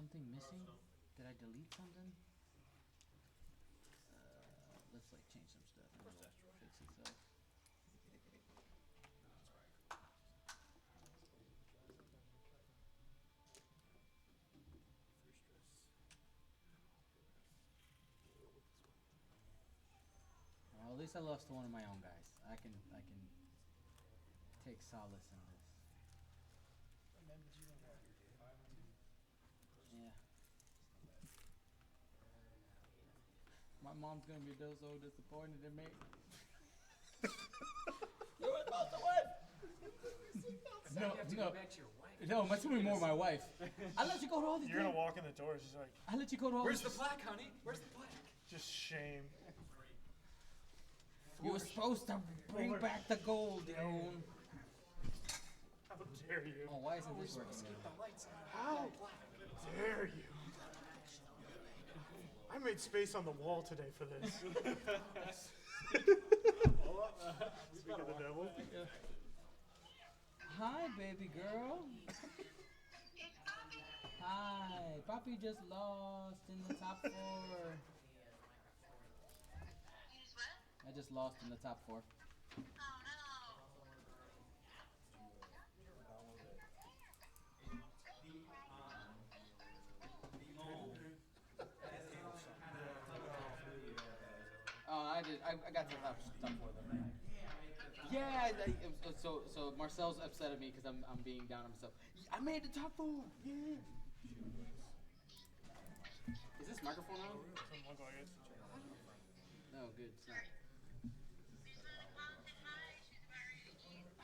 something missing? Did I delete something? Let's like change some stuff and it'll fix itself. Well, at least I lost to one of my own guys. I can take solace in this. Yeah. My mom's gonna be so disappointed in me. You were supposed to win. No, no. No, it's gonna be more my wife. I let you go to all these. You're gonna walk in the door. She's like, I let you go to all. Where's the plaque, honey? Where's the plaque? just shame. You were supposed to bring back the gold, you know. How dare you? Oh, why isn't this working? How dare you? I made space on the wall today for this. Speak of the devil. Hi, baby girl. Hi. Papi just lost in the top 4. I just lost in the top 4. Oh, I got the top 4 though. Yeah, so Marcel's upset at me because I'm being down on myself. I made the top 4. Yeah. Is this microphone on? No, good. It's not.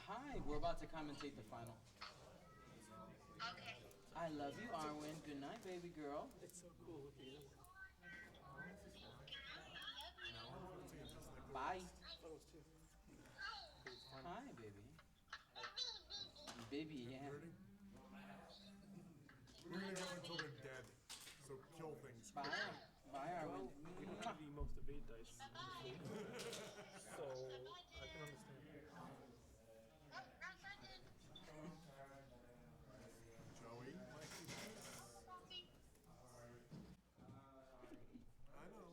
Hi, we're about to commentate the final. Okay. I love you, Arwen. Good night, baby girl. It's so cool with you. Bye. Hi, baby. Baby, yeah. We're gonna go until they're dead. So kill things. Bye, Arwen. We don't have the most evade dice. So I can understand. Joey. I know.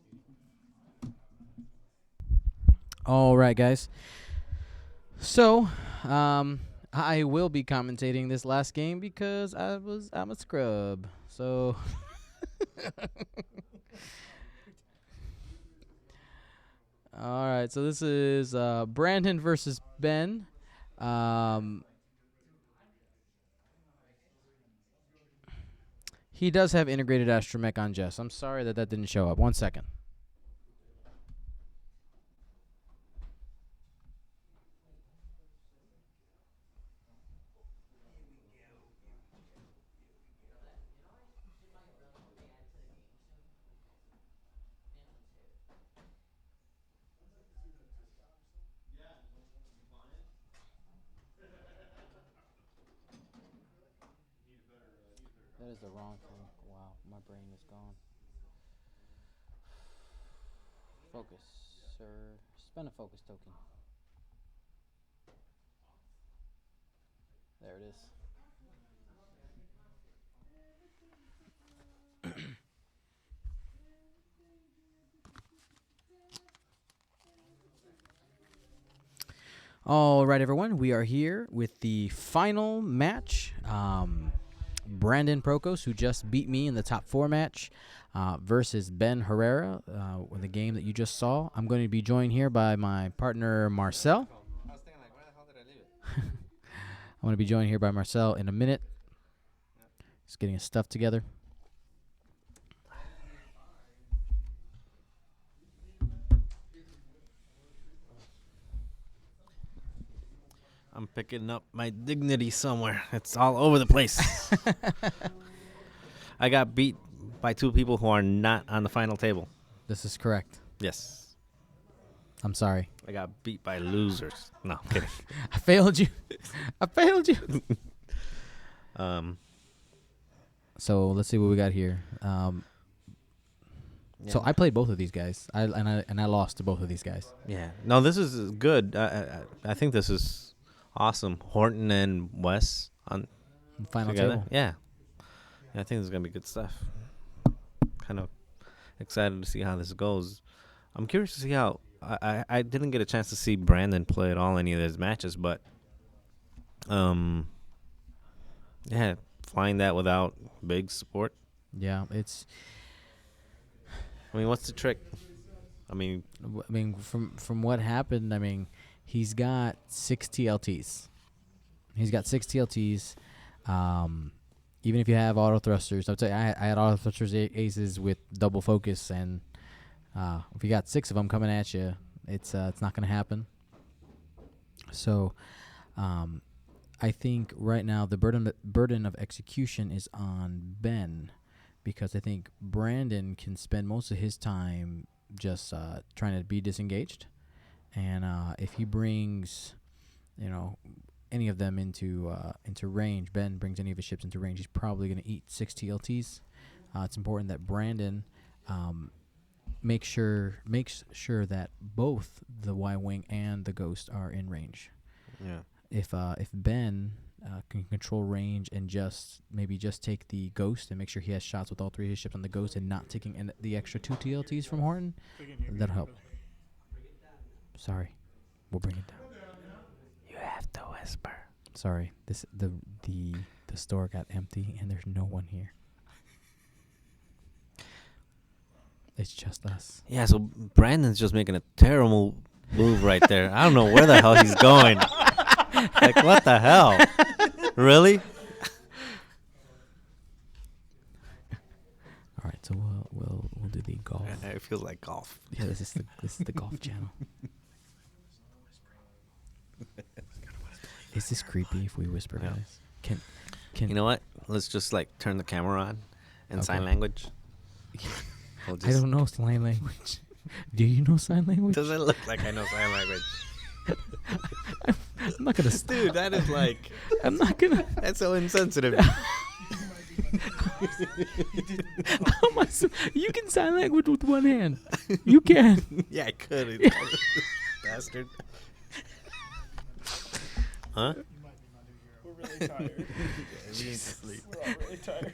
All right, guys. So, I will be commentating this last game because I'm a scrub. So, all right. So this is Brandon versus Ben. He does have integrated astromech on Jess. I'm sorry that didn't show up. 1 second. That is the wrong thing. Wow, my brain is gone. Focus, sir. Spend a focus token. There it is. All right, everyone. We are here with the final match. Brandon Prokos, who just beat me in the top 4 match, versus Ben Herrera, in the game that you just saw. I'm going to be joined here by my partner, Marcel. I'm going to be joined here by Marcel in a minute. Just getting his stuff together. I'm picking up my dignity somewhere. It's all over the place. I got beat by 2 people who are not on the final table. This is correct. Yes. I'm sorry. I got beat by losers. No, I'm kidding. I failed you. I failed you. So let's see what we got here. So I played both of these guys. I lost to both of these guys. Yeah. No, this is good. I think this is awesome. Horton and Wes on Final together. table. Yeah. Yeah, I think this is gonna be good stuff. Kind of excited to see how this goes. I'm curious to see how. I didn't get a chance to see Brandon play at all any of his matches, but yeah, flying that without big support. Yeah, it's. I mean, what's the trick? I mean, From what happened, he's got 6 TLTs. He's got 6 TLTs. Even if you have auto thrusters, I'd say I had auto thrusters aces with double focus, and if you got 6 of them coming at you, it's not going to happen. So, I think right now the burden of execution is on Ben, because I think Brandon can spend most of his time just trying to be disengaged, and if he brings, any of them into range, Ben brings any of his ships into range, he's probably going to eat 6 TLTs. It's important that Brandon makes sure that both the Y-wing and the Ghost are in range. yeah. If Ben can control range and just take the Ghost and make sure he has shots with all 3 of his ships on the Ghost and not taking the extra 2 TLTs from Horton, that'll help. Sorry, we'll bring it down. You have to whisper. Sorry, the store got empty and there's no one here. It's just us. Yeah, so Brandon's just making a terrible move right there. I don't know where the hell he's going. Like, what the hell? Really? All right, so we'll do the golf. It feels like golf. Yeah, this is the golf channel. Is this creepy if we whisper, Yeah. guys? Can You know what? Let's just turn the camera on in Okay. sign language. We'll I don't know sign language. Do you know sign language? Doesn't look like I know sign language. I'm not gonna Dude, that is I'm not gonna. that's so insensitive. You can sign language with one hand. You can. Yeah, I could. Bastard. Huh? We're really tired. We're all really tired.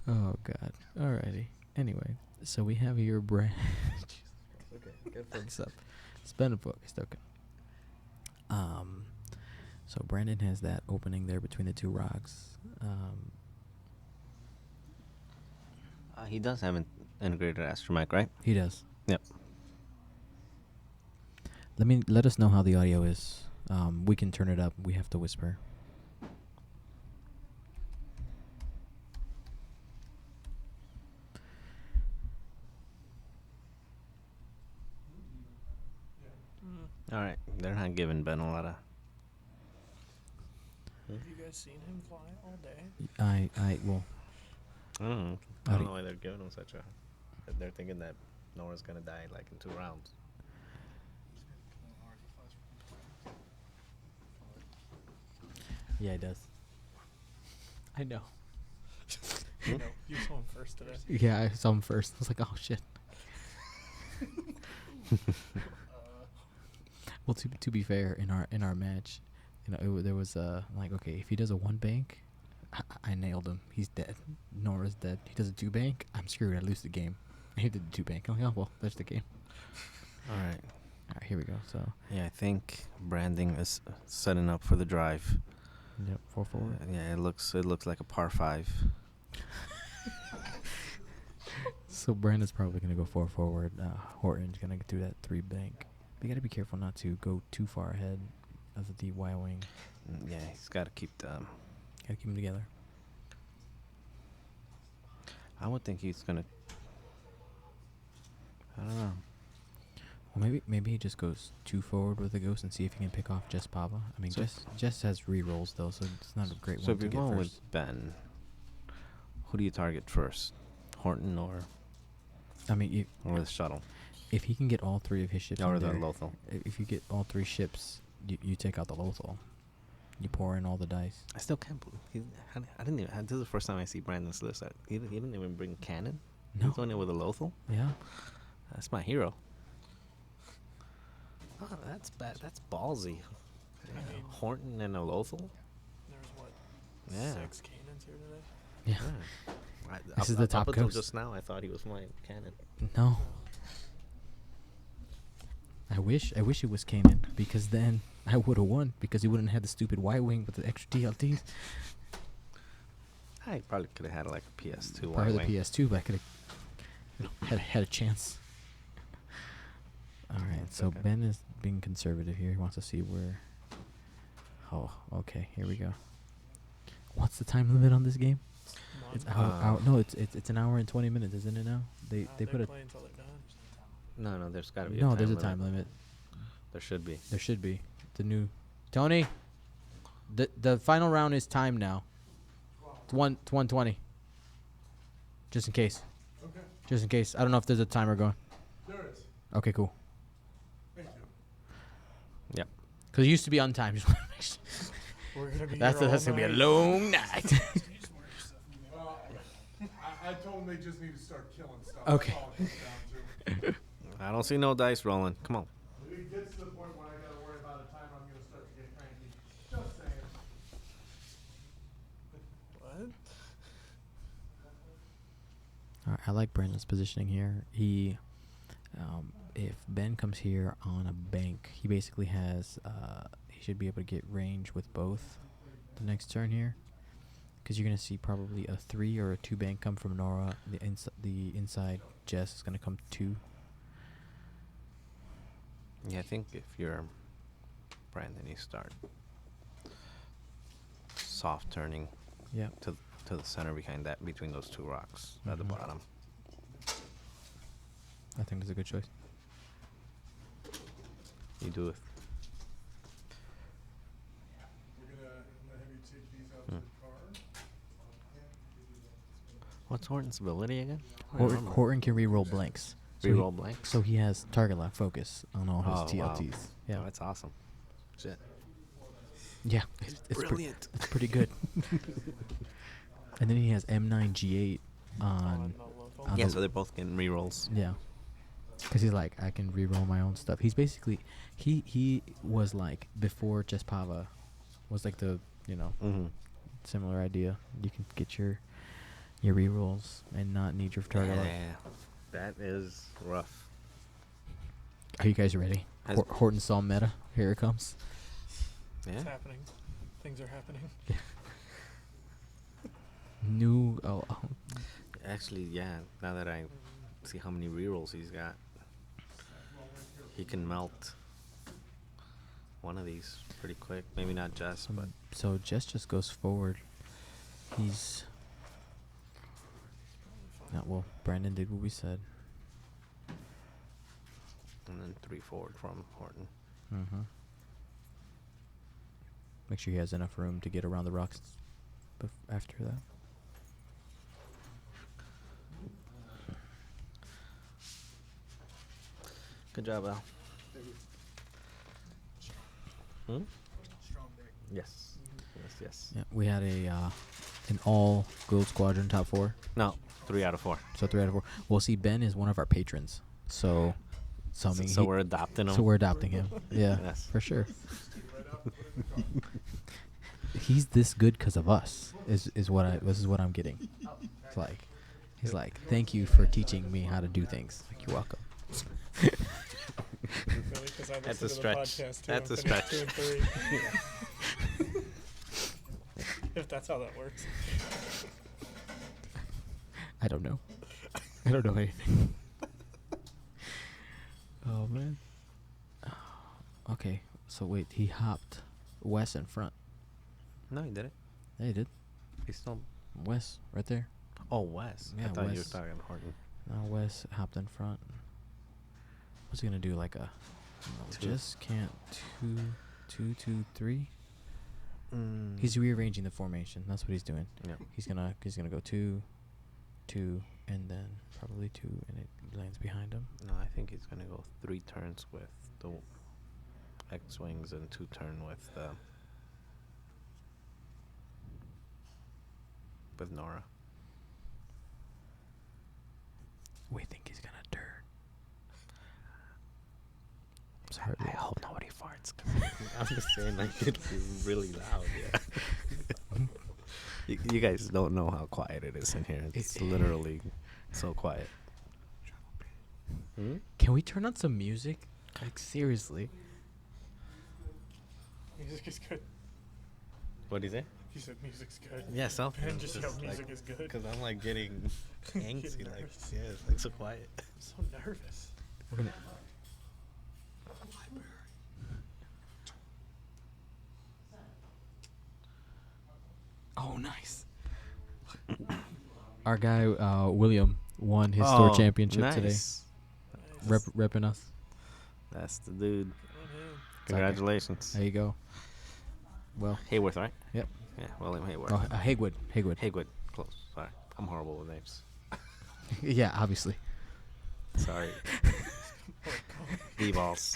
Oh God. Alrighty. Anyway, so we have here Brand. Okay, good What's up? Spend a focus token. So Brandon has that opening there between the 2 rocks. He does have an integrated astromech, right? He does. Yep. Let us know how the audio is. We can turn it up. We have to whisper. All right. They're not giving Ben a lot of. Have you guys seen him fly all day? I I don't know. I Howdy. don't know why they're giving him such a. They're thinking that Nora's gonna die in 2 rounds. Yeah, he does. I know. No, you saw him first today. Yeah, I saw him first. I was like, oh shit. Well, to be fair, in our match, there was like, okay, if he does a 1 bank, I nailed him. He's dead. Nora's dead. He does a 2 bank, I'm screwed. I lose the game. He did the 2 bank. I'm like, oh well, that's the game. All right. All right, here we go. So Yeah, I think Branding is setting up for the drive. yep, 4 forward. Yeah, it looks like a par 5. So Brandon's probably gonna go 4 forward. Horton's gonna do that 3 bank. But you gotta be careful not to go too far ahead of the Y-wing. Yeah, he's got to keep the. Gotta keep them together. I would think he's gonna. I don't know. Well, maybe he just goes 2 forward with the Ghost and see if he can pick off Jess Pava. I mean, So- Jess has re-rolls though, so it's not a great So one if to you're get going first. with Ben, who do you target first, Horton or I mean, the shuttle if he can get all 3 of his ships or in the there, Lothal? if you get all 3 ships, you take out the Lothal. You pour in all the dice. I still can't believe I didn't even. This is the first time I see Brandon's list. He didn't even bring cannon. No. He's going in with a Lothal. Yeah. That's my hero. Oh, that's bad. That's ballsy. I mean, Horton and a Lothal. there's what? Yeah. 6 cannons here today. Yeah. This is the top Up until coast. just now, I thought he was flying cannon. No. I wish it was Kanan, because then I would have won, because he wouldn't have had the stupid Y wing with the extra TLTs. I probably could have had like a PS2 Part of the Y-wing. PS2, but I could have had a chance. All right, That's so okay. Ben is being conservative here. He wants to see where. Oh, okay. Here we go. What's the time limit on this game? It's no, it's an hour and 20 minutes, isn't it now? They put a play until they're done. No, there's got to be. no. a There's a limit. time limit. There should be. There should be. The new Tony. The final round is timed now. It's 1:20. Just in case. Okay, Just in case. I don't know if there's a timer going. there is. Okay, cool. Thank you. Yep. Because it used to be untimed. Just wanna make sure. We're gonna be That's here all gonna be a night. long night. I told them they just need to start killing stuff. Okay. That's all it comes down to. I don't see no dice rolling. Come on. If it gets to the point where I gotta worry about a time, I'm gonna start to get cranky. Just saying. What? I like Brandon's positioning here. If Ben comes here on a bank, he basically has. He should be able to get range with both the next turn here, because you're gonna see probably a 3 or a 2 bank come from Nora. The inside Jess is gonna come 2. Yeah, I think if you're Brandon, you start soft turning Yeah. to the center behind that, between those 2 rocks at the Mhm. bottom. I think it's a good choice. You do it. We're gonna have you take these out to the car. What's Horton's ability again? Horton can reroll blanks. So he- Reroll blanks. So he has target lock focus on all his Oh, wow. TLTs. Yeah. Oh, that's awesome. Shit. Yeah. It's Brilliant. It's pretty good. And then he has M9G8 on. on Yeah, the- so they're both getting rerolls. Yeah. Because he's like, I can reroll my own stuff. He's basically, he was like, before Jespava was like the, Mm-hmm. similar idea. You can get your rerolls and not need your target lock. Yeah, that is rough. Are you guys ready? Has- Horton saw meta. Here it comes. Yeah. It's happening. Things are happening. New. Actually, yeah. Now that I see how many rerolls he's got, he can melt one of these pretty quick. Maybe not Jess, but So Jess just goes forward. He's. Well, Brandon did what we said. and then 3 forward from Horton. Mm-hmm. Make sure he has enough room to get around the rocks after that. Good job, Al. Hmm? Yes. Yes. Yeah, we had an all gold squadron top 4. No, 3 out of 4. So 3 out of 4. Well, see, Ben is one of our patrons, so So, mean, so we're adopting him. so we're adopting him. Yeah, Yes. for sure. He's this good because of us. This is what I'm getting. It's like, he's like, thank you for teaching me how to do things. Like, you're welcome. Really? 'Cause I That's listen a to stretch. The podcast too. That's and a finished stretch. 2 and 3. If that's how that works. I don't know. I don't know anything. Oh man. Okay, so wait, he hopped Wes in front. No, he didn't. Yeah, he did. He's still. Wes, right there. Oh, Wes. I Yeah, thought you were Wes. talking Horton. Now Wes hopped in front. What's he gonna do? Like a Two. just can't 2, 3. Mm. He's rearranging the formation. That's what he's doing. Yeah. He's gonna go 2, 2, and then probably 2, and it lands behind him. No, I think he's gonna go 3 turns with the X-wings and 2 turn with Nora. We think he's gonna turn. Sorry. I hope nobody farts. I'm just saying, like, it's really loud. Yeah. You guys don't know how quiet it is in here. It's literally so quiet. Hmm? Can we turn on some music? Like seriously. Music is good. What do you say? You said music's good. Yeah, something. And just yell music is good. Because I'm like getting angsty. Like, nervous. yeah, it's like so quiet. I'm so nervous. We're gonna. Oh, nice. Our guy William won his store championship today. Repping us. That's the dude. Good on him. Congratulations. There you go. Well, Hayworth, right? Yep. Yeah, William Hayworth. oh, Haywood. Haywood. Close. Sorry. I'm horrible with names. Yeah, obviously. Sorry. E-balls.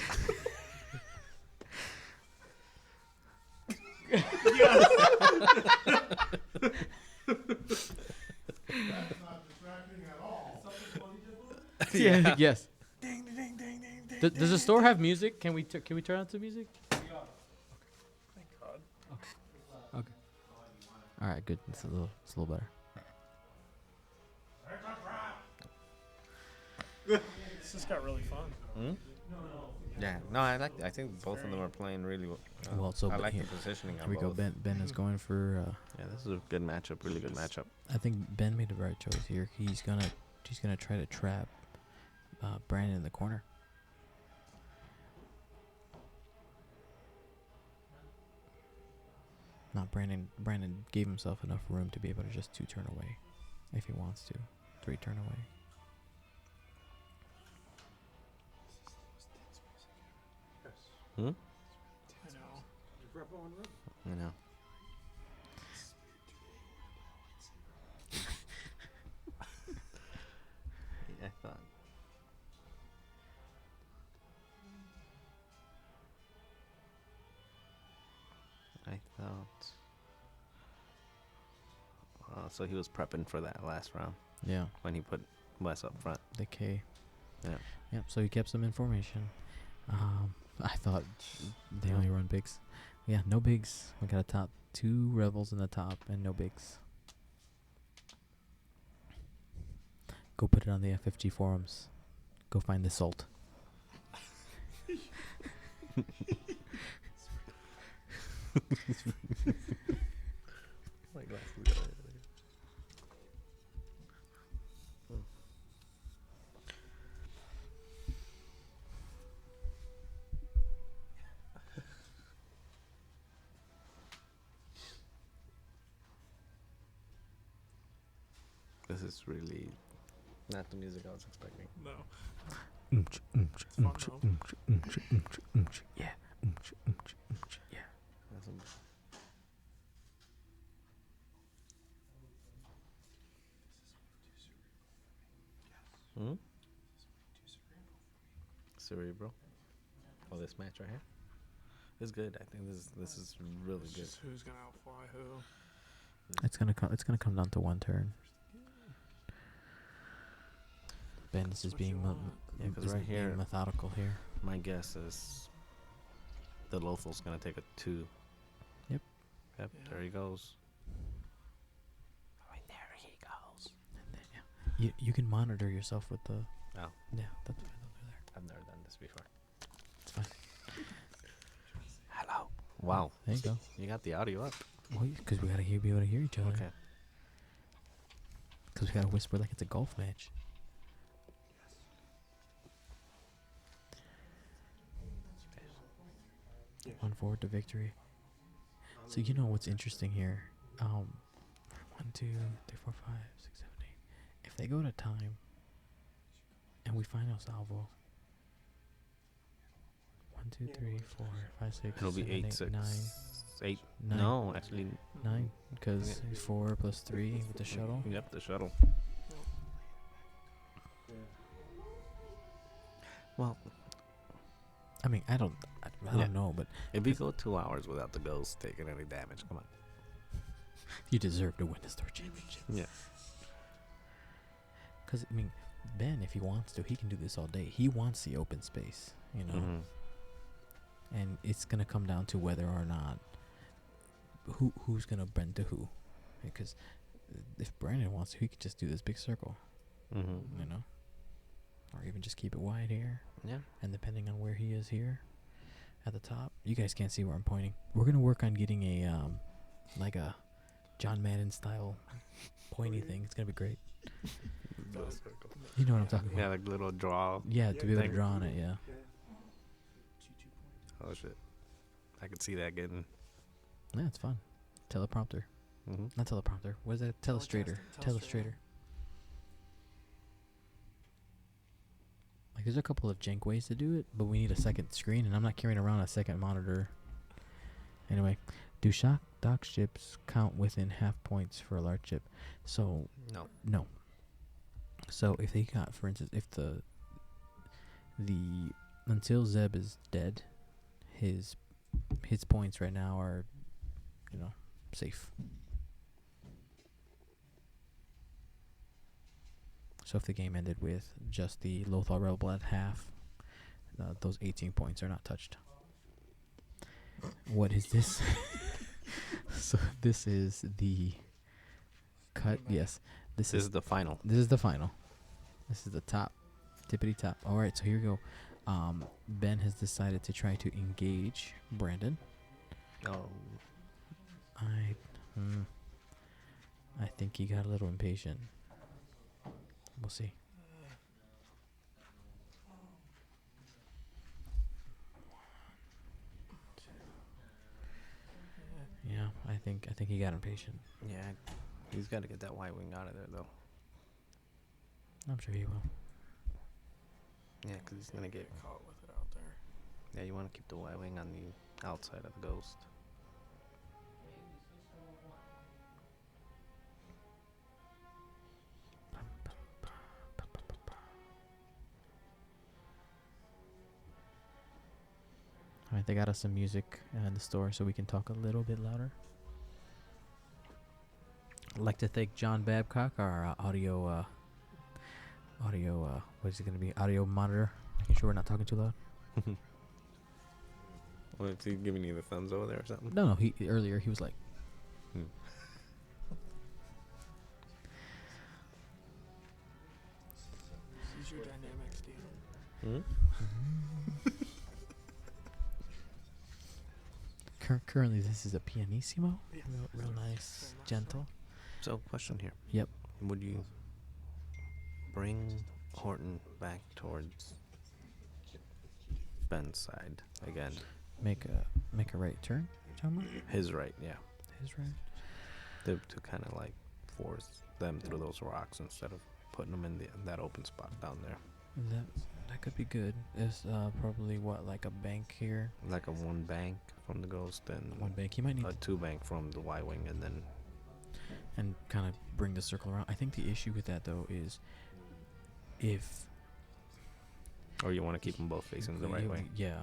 That's not distracting at all. Yeah. Yes. Ding, ding, ding, ding, ding. Does the store have music? Can we turn on some music? Thank God. Okay. All right. Good. It's a little better. This just got really fun. Hmm? Yeah. No, I think both of them are playing really well. Well, so I like here- the positioning Here of we go. both. Ben is going for. Yeah, this is a good matchup. Really good matchup. I think Ben made the right choice here. He's gonna try to trap Brandon in the corner. Not Brandon. Brandon gave himself enough room to be able to just 2 turn away, if he wants to. 3 turn away. Hmm? I know. You know. I thought. So he was prepping for that last round Yeah, when he put Wes up front. the K. Yeah. Yep. So he kept some information. I thought they only run bigs. Yeah, no bigs. We got a top 2 rebels in the top and no bigs. Go put it on the F50 forums. Go find the salt. My glasses got it. This is really not the music I was expecting. No. It's fun, though. Yeah. Yeah. That's a- Hmm? Cerebral. Oh, this match right here. It's good. I think this is really It's good. just who's gonna outfly who. It's gonna come down to 1 turn. Ben is That's what being you want. Yeah, 'cause is right being here- methodical here. My guess is the Lothal's gonna take a 2. Yep. Yep. Yeah. There he goes. There he goes. You can monitor yourself with the. Oh, Yeah, that's fine. Those are there. I've never done this before. It's fine. Hello. Wow. There you go. You got the audio up. Well, because we gotta be able to hear each other. Okay. Because we gotta whisper like it's a golf match. One forward to victory. So you know what's interesting here? 1, 2, 3, 4, 5, 6, 7, 8. If they go to time, and we find El Salvo. 1, 2, 3, 4, 5, 6, It'll be 7, 8, 8, 6, 9. 8. 9. No, actually. 9, because 4 plus 3 with the shuttle. Yep, the shuttle. Well, I mean, I don't Yeah. know, but if you go 2 hours without the ghost taking any damage, come on. you deserve to win the store championship. Yeah. Because I mean, Ben, if he wants to, he can do this all day. He wants the open space, you know. Mm-hmm. And it's gonna come down to whether or not who's gonna bend to who, because because if Brandon wants to, he could just do this big circle, Mm-hmm. you know, or even just keep it wide here. Yeah. And depending on where he is here at the top, you guys can't see where I'm pointing. We're gonna work on getting a like a John Madden style pointy thing. It's gonna be great. You know what I'm talking about? Yeah, like little draw. Yeah, to be able to thing. draw on it. Yeah. Oh shit! I could see that getting. Yeah, it's fun. Teleprompter. Mm-hmm. Not teleprompter. What is that? Telestrator. Telestrator. Like, there's a couple of jank ways to do it, but we need a second screen, and I'm not carrying around a second monitor. Anyway, do shock dock ships count within half points for a large ship? So, No. no. So, if they got, for instance, if the until Zeb is dead, his points right now are, you know, safe. So if the game ended with just the Lothal Rebel at half, those 18 points are not touched. What is this? So this is the cut. Yes, This is the final. This is the final. This is the top, tippity top. All right, so here we go. Ben has decided to try to engage Brandon. Oh. I think he got a little impatient. We'll see. Yeah, I think he got impatient. Yeah. He's got to get that white wing out of there though. I'm sure he will. Yeah, because he's gonna get. Caught with it out there. Yeah, you want to keep the white wing on the outside of the ghost. All right, they got us some music in the store so we can talk a little bit louder. I'd like to thank John Babcock, our audio, what is it going to be? Audio monitor. Making sure we're not talking too loud. Well, is he giving you the thumbs over there or something? No, earlier he was like, Use your dynamics, dude. Hmm? currently this is a pianissimo. Yeah. Real nice, Very much gentle. So, question here. Yep. Would you bring Horton back towards Ben's side again? Make a right turn, John. His right, yeah. His right. To kind of like force them through those rocks instead of putting them in that open spot down there. That could be good. It's probably what, like a bank here. Like a one bank from the ghost and One bank. He might need a two bank from the Y wing, and then and kind of bring the circle around. I think the issue with that though is if or you want to keep them both facing the right way. Yeah,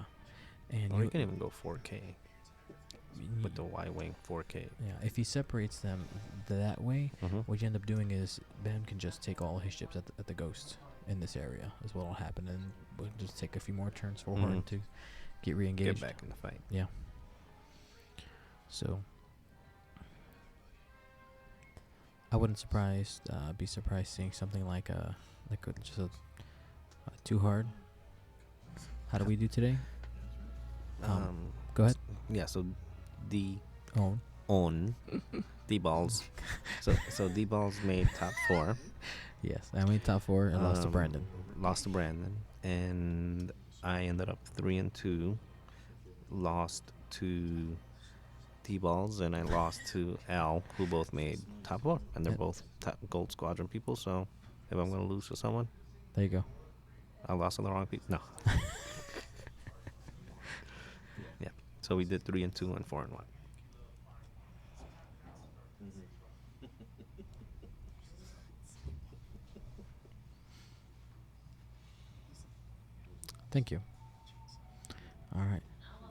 and Or you can even go 4K y- with the Y wing 4K. yeah. If he separates them that way, Mm-hmm. what you end up doing is Ben can just take all his ships at the ghost in this area. Is what'll happen, and we'll just take a few more turns for Horton Mhm. to get re-engaged. Get back in the fight. Yeah. So I wouldn't be surprised seeing something like just a too hard. How do we do today? Go ahead. Yeah. So the Own. on D-balls. so D-balls made top 4. Yes, I made top 4 and lost to Brandon. Lost to Brandon, and I ended up 3-2. Lost to D-balls, and I lost to Al, who both made top 4, and they're Yep. both top Gold Squadron people. So if I'm gonna lose to someone, There you go. I lost to the wrong people. No. Yeah. So we did 3-2 and 4-1. Thank you. All right.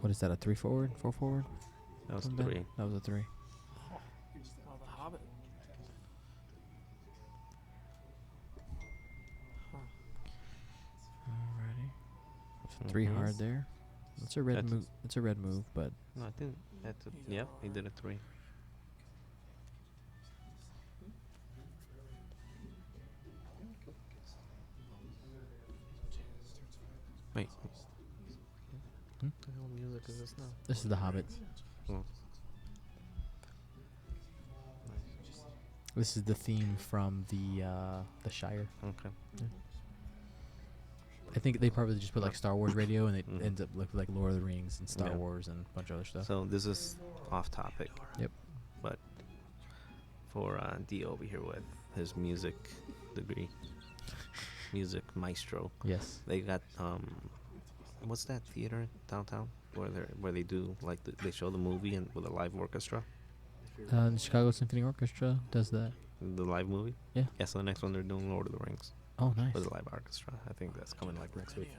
What is that? A 3 forward? 4 forward? That was from Ben? 3. That was a 3. Oh, the Hobbit. Huh. Alrighty. That's a 3 Mhm. hard there. It's a red That's- move. It's a red move, but No, I think that's a, He's yep, out. he did a 3. Wait. Hmm? What the hell music is this now? This is The Hobbit. Oh. This is the theme from the Shire. Okay. I think they probably just put like Star Wars radio, and it Mhm. ends up like Lord of the Rings and Star Yeah. Wars and a bunch of other stuff. So this is off topic. Yep. But for Dio over here with his music degree, music maestro, Yes. they got what's that theater downtown where they do like they show the movie and with a live orchestra, The Chicago Symphony Orchestra does that. the live movie. Yeah. Yeah. So the next one they're doing Lord of the Rings Oh, nice. with a live orchestra. I think that's coming like next week.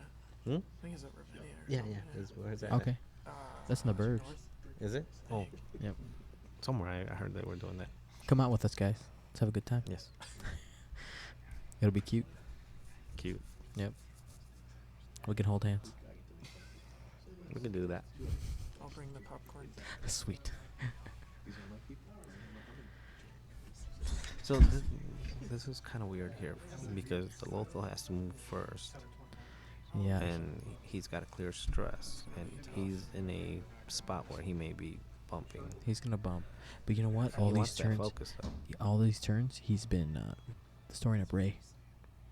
I think it's at Ravinia. or Yeah, something. yeah. Where's that? Okay. That's in the Burbs. north, Is it? I Oh, think. Yep. somewhere I heard they were doing that. Come out with us, guys. Let's have a good time. Yes. It'll be cute. Cute. Yep. We can hold hands. We can do that. I'll bring the popcorn. Sweet. So this is kind of weird here because the Lothal has to move first, Yeah. and he's got a clear stress, and he's in a spot where he may be bumping. He's gonna bump. But you know what? He All wants these that turns. focus though. All these turns, he's been storing up Ray.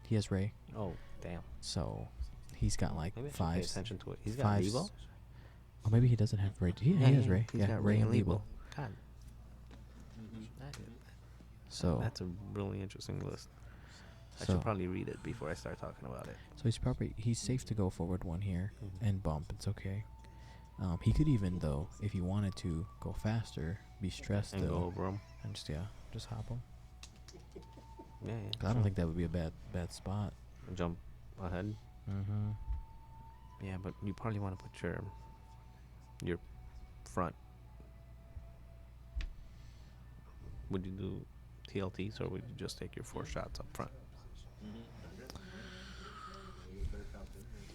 He has Ray, Oh damn! so he's got like Maybe I should pay five. attention to it. He's got five. Levo. Oh, maybe he doesn't have Ray. He has Ray. He's Yeah, got Ray and Lebo. God, So that's a really interesting list. I So- should probably read it before I start talking about it. So he's safe to go forward one here Mhm. and bump. It's okay. He could even though, if he wanted to go faster, be stressed And go though, over him. and just hop him. Yeah, yeah. 'Cause I don't think that would be a bad spot. Jump ahead. Mm-hmm. Yeah, but you probably want to put your front. Would you do TLTs or would you just take your 4 shots up front?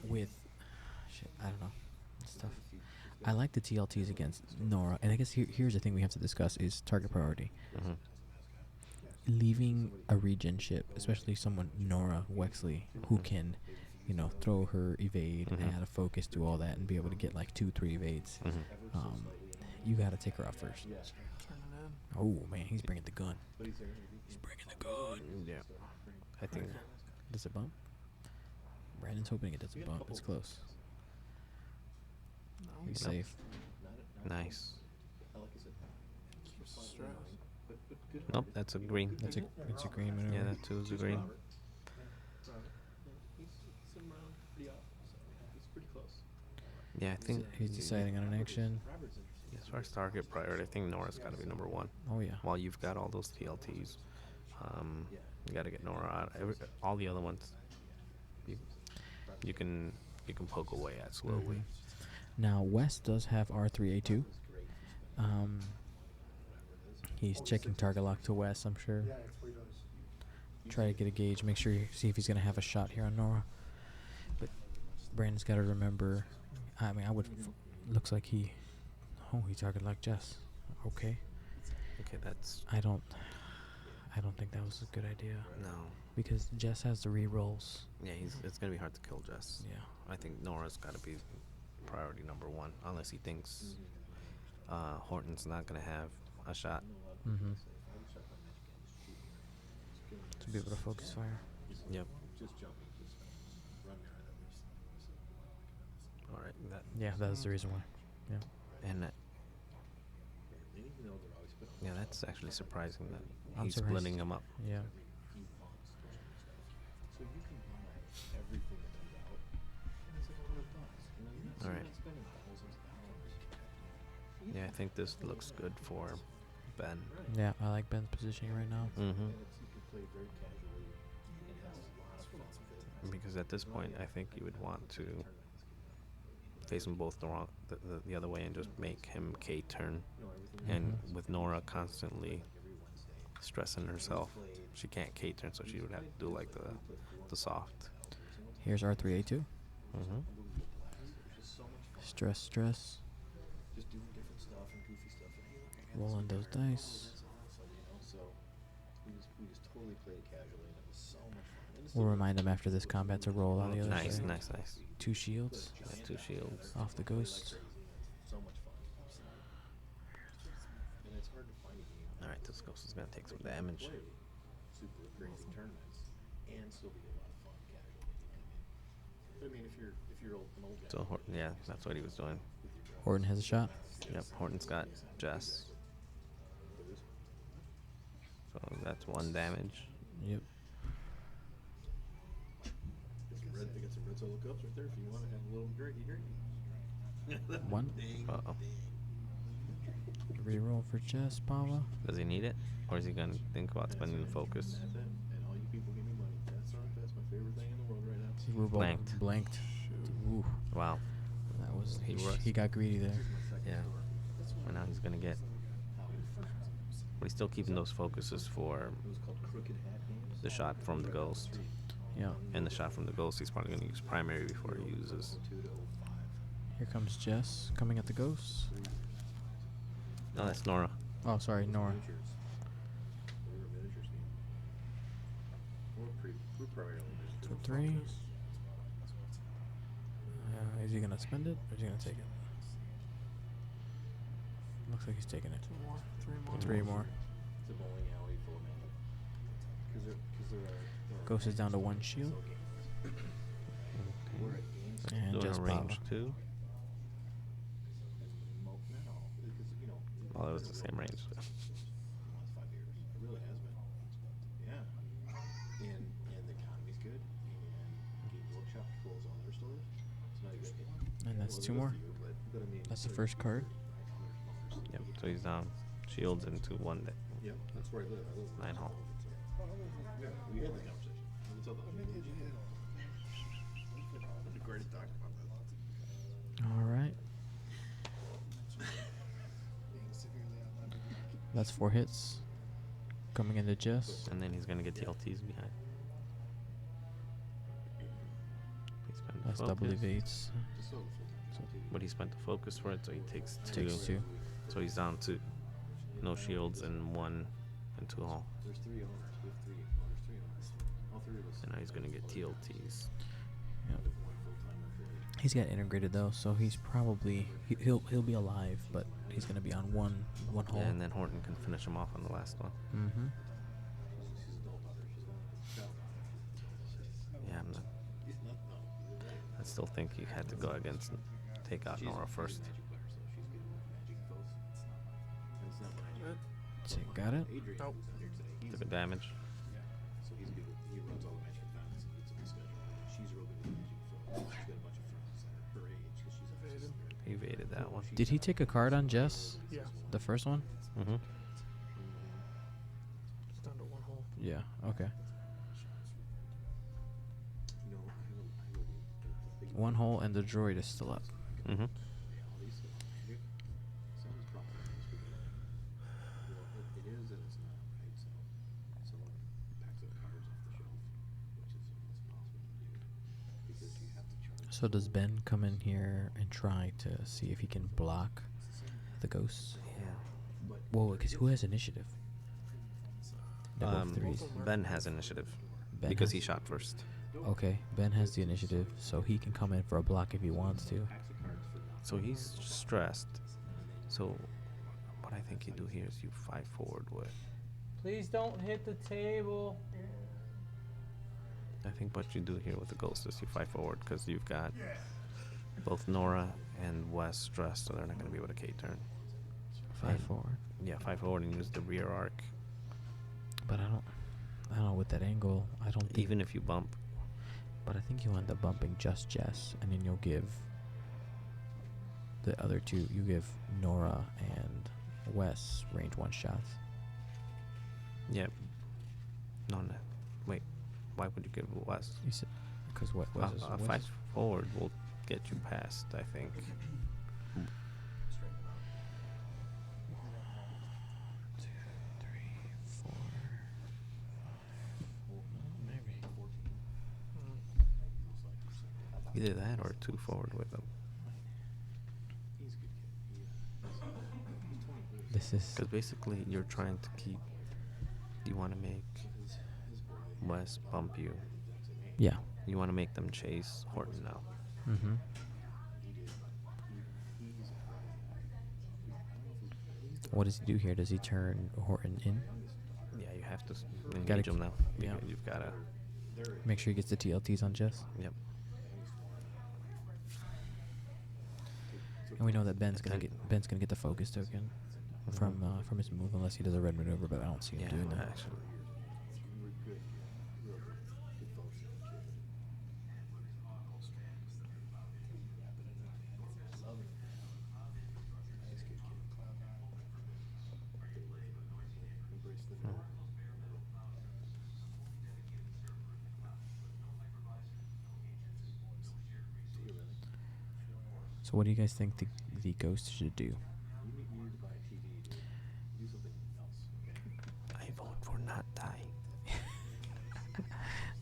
With shit, I don't know. It's tough. I like the TLTs against Nora, and I guess here's the thing we have to discuss is target priority. Mm-hmm. Leaving a regen ship, especially someone Nora Wexley, who can, throw her evade, Mhm. add a focus, do all that, and be able to get like 2-3 evades. Mm-hmm. You got to take her off first. Turn it in. Oh man, he's bringing the gun. He's bringing the gun. Yeah. I think Does it bump? Brandon's hoping it doesn't bump. It's close. No. He's Nope. safe. nice. Stress. Nope, that's a green. It's a green maneuver. Yeah, that too is a green. Yeah, I think He's deciding on an action. as far as target priority, I think Nora's got to be number 1. Oh yeah. While you've got all those TLTs, you got to get Nora out. All the other ones, you can poke away at slowly. Mhm. Now West does have R3A2. He's checking target lock to West, I'm sure. Try to get a gauge, make sure see if he's gonna have a shot here on Nora. But Brandon's got to remember. I mean, looks like he target locked Jess. Okay. Okay, that's I don't think that was a good idea no. because Jess has the re-rolls. Yeah, it's gonna be hard to kill Jess. Yeah. I think Nora's got to be priority number 1, unless he thinks Horton's not gonna have a shot. Mm-hmm. To be able to focus fire. Yep. All right, Yeah, that's the reason why. and yeah, that's actually surprising that I'm he's surprised. splitting them up. Yeah. All right. Yeah, I think this looks good for Ben. Yeah, I like Ben's positioning right now. Mm-hmm. Because at this point, I think you would want to face them both the other way and just make him K turn. And Mhm. with Nora constantly stressing herself, she can't K turn, so she would have to do like the soft. Here's R3A2. Mm-hmm. Stress. Rolling those dice. We just totally played it casually, and it was so much fun. And it's We'll still remind him after this combat to roll on the other Nice, side. nice, nice. 2 shields Yeah, 2 shields. off the ghost. so much fun. And it's hard to find a game All right, this ghost is gonna take some damage. play super crazy tournaments and still be a lot of fun casually. You know what I mean? But I mean, if you're an old guy, So Horton, yeah, that's what he was doing. Horton has a shot. Yep, Horton's got Jess. So that's 1 damage. Yep. they got some red solo cups right there. If you want to have a little drinky. 1. Uh-oh. Reroll for Jess, Pava. Does he need it? Or is he gonna think about spending the focus? That's it. And all you people give me money. That's my favorite thing in the world right now. He rerolled. Blanked. Blanked. Ooh, Wow. that was He rushed. he got greedy there. Yeah. And now he's gonna get. But he's still keeping those focuses for It was called Crooked Hat Games. the shot from the ghost. Yeah. And the shot from the ghost, he's probably gonna use primary before he uses. 2 to 05. Here comes Jess coming at the ghost. No, that's Nora. Oh, sorry, Nora. Miniatures. They were miniatures game. We're primarily So miniatures. 3. Is he gonna spend it or is he gonna take it? Looks like he's taking it. 2 more. 3 more. 3 more. It's a bowling alley full of magic. Because there are Ghost is down to 1 shield. We're at games. And Doing just a range Pava. 2. No, because you know. Well, it was the same range. The last 5 years, it really has been. Yeah, and the economy's good, and Games Workshop controls all their stores. It's not even. And that's well, 2 it is more. to you, but I mean, That's the they're- first card. Yep. So he's down shields into 1 day. Yep, that's where I live. I live in 9 hole. Yeah, we had the conversation. What's up, though? That'd be great to talk about that. All right. That's 4 hits. Coming into Jess. And then he's gonna get TLTs behind. He spent the That's double focus. evades. Just so But he spent the focus for it, so he takes 2. Takes 2. So he's down to no shields and 1 and 2 all. there's 3 owners. We have 3. Oh, there's 3 owners. All 3 of us. And now he's gonna get TLTs. Yep. One full-timer for each. He's got integrated though, so he's probably he'll be alive, but he's gonna be on one hole. Yeah, and then Horton can finish him off on the last one. Mm-hmm. She's adult daughter. She's not a child daughter. Yeah, I'm not, She's not. No. I still think he had to go against take out Nora first. She's a magic player, so she's getting magic both. And it's not magic. Got it. Adrian, Nope. who's out here today, he's Took a damage. so he's good. He runs all the magic events and gets a schedule. She's real good at magic, so she's got a bunch of friends that are her age because she's Evaded. He evaded that one. Did he take a card on Jess? Yeah. The first one? Mm-hmm. It's down to 1 hole. Yeah. Okay. You know, I live in big 1 hole and the droid is still up. Mm-hmm. realities of magic. Sounds probably it is and it's not, right? So someone packs up cards off the shelf, which is almost impossible to do because you have to charge. So does Ben come in here and try to see if he can block the ghosts? Yeah. Whoa, because who has initiative? Double threes. Ben has initiative Ben because has- he shot first. Okay, Ben has the initiative, so he can come in for a block if he wants to. So he's stressed. So what I think you do here is you 5 forward with. Please don't hit the table. I think what you do here with the ghost is you 5 forward because you've got both Nora and Wes stressed, so they're not going to be able to K-turn. 5 forward. Yeah, 5 forward and use the rear arc. But I don't know with that angle. I don't think. Even if you bump. But I think you'll end up bumping just Jess, and then you'll give the other 2. You give Nora and Wes range 1 shots. Yep. No. Wait. Why would you give Wes? You said because what Wes is 5 forward will get you past, I think. Either that or 2 forward with them. He's a good kid. He's 20 years. This is Because basically you're trying to keep. You want want to make Wes bump you. Yeah. You want to make them chase Horton now. Mm-hmm. What does he do here? Does he turn Horton in? Yeah, you have to Gotta engage him keep- now. yeah. You've got to. Make sure he gets the TLTs on Jess. Yep. And we know that Ben's gonna get the focus token from his move unless he does a red maneuver, but I don't see him Yeah, doing that. actually. So what do you guys think the ghost should do? I vote for not dying.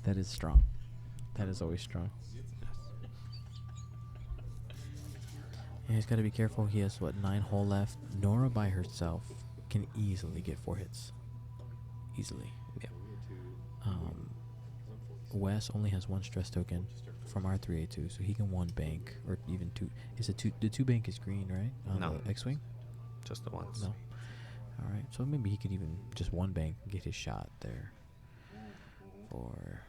That is strong. That is always strong. And he's got to be careful. He has, 9 hull left. Nora by herself can easily get 4 hits. Easily. Yeah. Wes only has 1 stress token from R3A2, so he can 1 bank, or even 2. Is it 2? The 2 bank is green, right? On No. the X-Wing? Just the once. No. Alright, so maybe he could even just 1 bank and get his shot there. 4,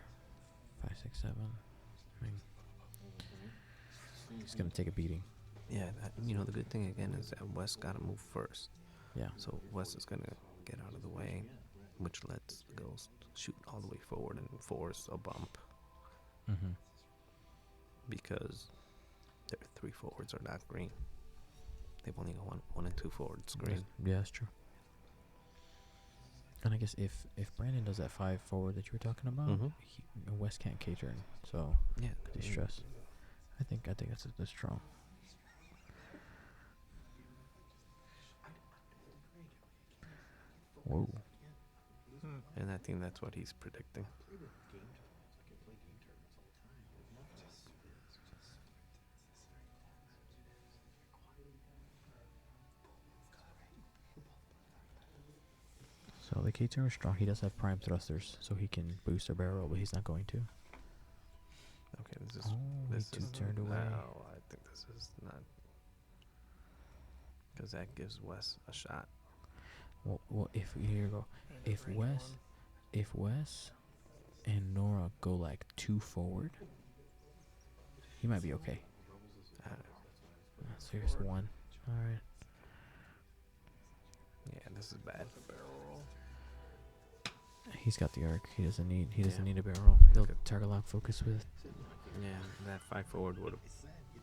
5, 6, 7. I mean, he's going to take a beating. Yeah, the good thing again is that Wes got to move first. Yeah. So Wes is going to get out of the way, which lets the ghost shoot all the way forward and force a bump Mm-hmm. because their 3 forwards are not green. They've only got 1 and 2 forwards green. Yeah, that's true. And I guess if Brandon does that 5 forward that you were talking about, Mhm. Wes can't K-turn, so Yeah. he's stressed. I think that's strong. Whoa. And I think that's what he's predicting. So the K-turn is strong. He does have prime thrusters, so he can boost a barrel, but he's not going to. Okay, this is he turned away. No, I think this is not, because that gives Wes a shot. Well, here you go. If Wes and Nora go like 2 forward, he might be okay. So here's 1. All right. Yeah, this is bad. He's got the arc. He doesn't need Yeah. need a barrel. He'll Okay. target lock focus with. Yeah, that 5 forward would have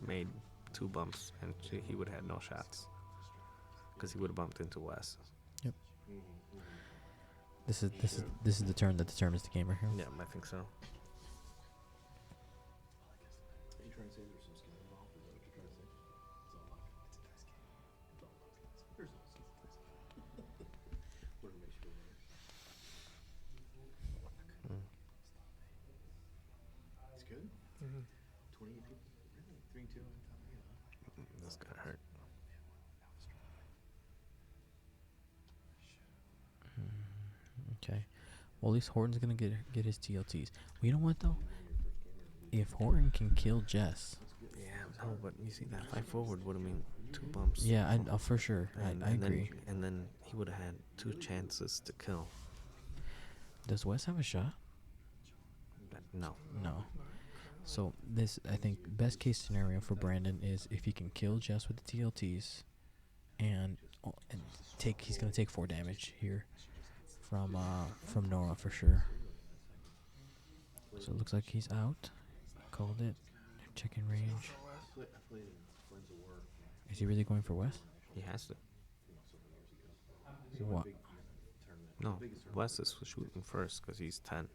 made 2 bumps, and he would have had no shots, because he would have bumped into Wes. This is the turn that determines the game right here. Yeah, I think so. Are you trying to say there's some skill involved? Is that what you're trying to say? It's all luck. It's all luck. There's no skill. What makes you feel better? It's good? 28 people? Really? 3-2 on top of you, huh? This gonna hurt. Okay. Well, at least Horton's gonna get his TLTs. Well, you know what though? If Horton can kill Jess, Yeah, no, but you see that 5 forward would have been 2 bumps. yeah, for sure. And, I and then, agree. and then he would have had 2 chances to kill. Does Wes have a shot? But no. No. So I think best case scenario for Brandon is if he can kill Jess with the TLTs, and he's gonna take 4 damage here from Nora for sure. So it looks like he's out. Called it. Checking range. I played in Friends of Work. Is he really going for Wes? He has to. What? No, Wes is shooting first because he's 10.